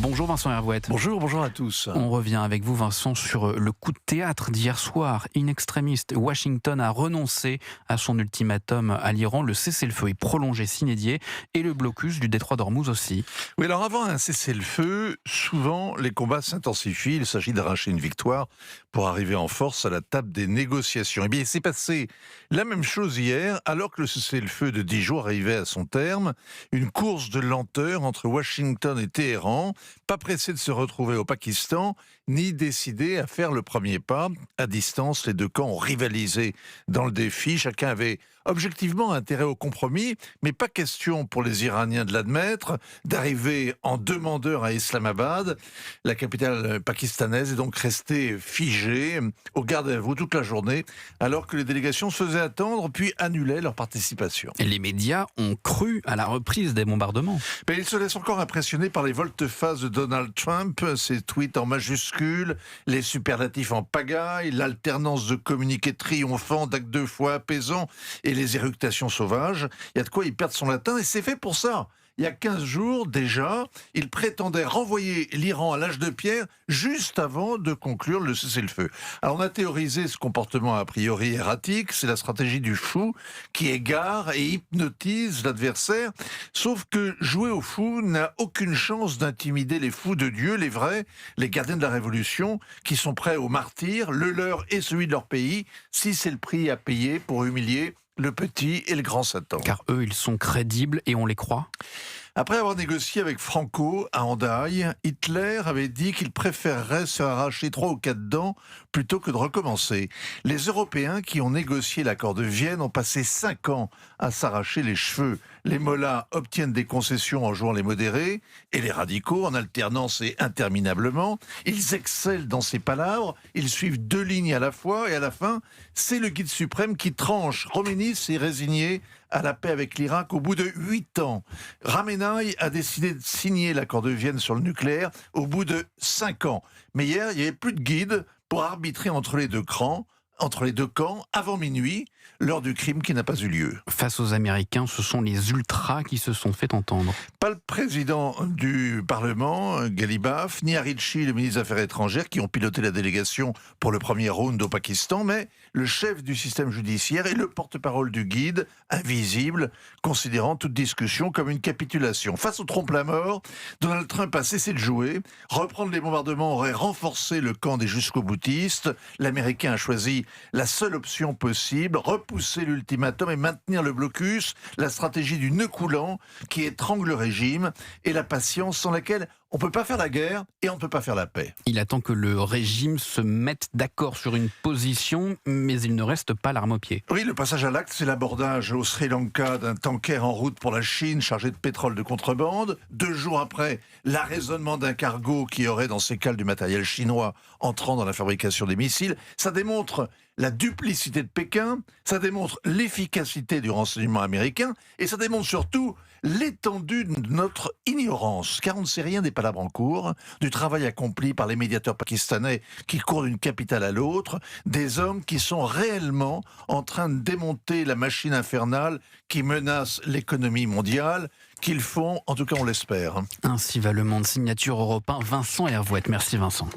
Bonjour Vincent Hervouette. Bonjour à tous. On revient avec vous Vincent sur le coup de théâtre d'hier soir. In extremis, Washington a renoncé à son ultimatum à l'Iran. Le cessez-le-feu est prolongé sine die et le blocus du détroit d'Ormuz aussi. Oui, alors avant un cessez-le-feu, souvent les combats s'intensifient. Il s'agit d'arracher une victoire pour arriver en force à la table des négociations. Eh bien, il s'est passé la même chose hier, alors que le cessez-le-feu de 10 jours arrivait à son terme. Une course de lenteur entre Washington et Téhéran, pas pressé de se retrouver au Pakistan, ni décidé à faire le premier pas. À distance, les deux camps ont rivalisé dans le défi. Chacun avait objectivement intérêt au compromis, mais pas question pour les Iraniens de l'admettre, d'arriver en demandeur à Islamabad. La capitale pakistanaise est donc restée figée, au garde à vous toute la journée, alors que les délégations se faisaient attendre, puis annulaient leur participation. Et les médias ont cru à la reprise des bombardements. Mais ils se laissent encore impressionner par les volte-face de Donald Trump, ses tweets en majuscules, les superlatifs en pagaille, l'alternance de communiqués triomphants, d'actes de foi apaisants et les éructations sauvages. Il y a de quoi y perdre son latin et c'est fait pour ça. Il y a 15 jours déjà, il prétendait renvoyer l'Iran à l'âge de pierre juste avant de conclure le cessez-le-feu. Alors on a théorisé ce comportement a priori erratique, c'est la stratégie du fou qui égare et hypnotise l'adversaire, sauf que jouer au fou n'a aucune chance d'intimider les fous de Dieu, les vrais, les gardiens de la Révolution, qui sont prêts au martyre, le leur et celui de leur pays, si c'est le prix à payer pour humilier le petit et le grand Satan. Car eux, ils sont crédibles et on les croit. Après avoir négocié avec Franco à Hendaye, Hitler avait dit qu'il préférerait se arracher 3 ou 4 dents plutôt que de recommencer. Les Européens qui ont négocié l'accord de Vienne ont passé 5 ans à s'arracher les cheveux. Les mollahs obtiennent des concessions en jouant les modérés et les radicaux en alternance et interminablement. Ils excellent dans ces palabres, ils suivent 2 lignes à la fois et à la fin, c'est le guide suprême qui tranche. Khomeini s'est résigné à la paix avec l'Irak au bout de 8 ans. Ramenaï a décidé de signer l'accord de Vienne sur le nucléaire au bout de 5 ans. Mais hier, il n'y avait plus de guide pour arbitrer entre les deux camps, avant minuit, l'heure du crime qui n'a pas eu lieu. Face aux Américains, ce sont les ultras qui se sont fait entendre. Pas le président du Parlement, Ghalibaf, ni Arichi, le ministre des Affaires étrangères, qui ont piloté la délégation pour le premier round au Pakistan, mais le chef du système judiciaire et le porte-parole du guide, invisible, considérant toute discussion comme une capitulation. Face au trompe-la-mort, Donald Trump a cessé de jouer. Reprendre les bombardements aurait renforcé le camp des jusqu'au-boutistes. L'Américain a choisi la seule option possible, repousser l'ultimatum et maintenir le blocus, la stratégie du nœud coulant qui étrangle le régime et la patience sans laquelle on ne peut pas faire la guerre et on ne peut pas faire la paix. Il attend que le régime se mette d'accord sur une position, mais il ne reste pas l'arme au pied. Oui, le passage à l'acte, c'est l'abordage au Sri Lanka d'un tanker en route pour la Chine chargé de pétrole de contrebande. 2 jours après, l'arraisonnement d'un cargo qui aurait dans ses cales du matériel chinois entrant dans la fabrication des missiles. Ça démontre la duplicité de Pékin, ça démontre l'efficacité du renseignement américain et ça démontre surtout l'étendue de notre ignorance, car on ne sait rien des palabres en cours, du travail accompli par les médiateurs pakistanais qui courent d'une capitale à l'autre, des hommes qui sont réellement en train de démonter la machine infernale qui menace l'économie mondiale, qu'ils font, en tout cas on l'espère. Ainsi va le monde. Signature Europe 1, Vincent Hervouette. Merci Vincent.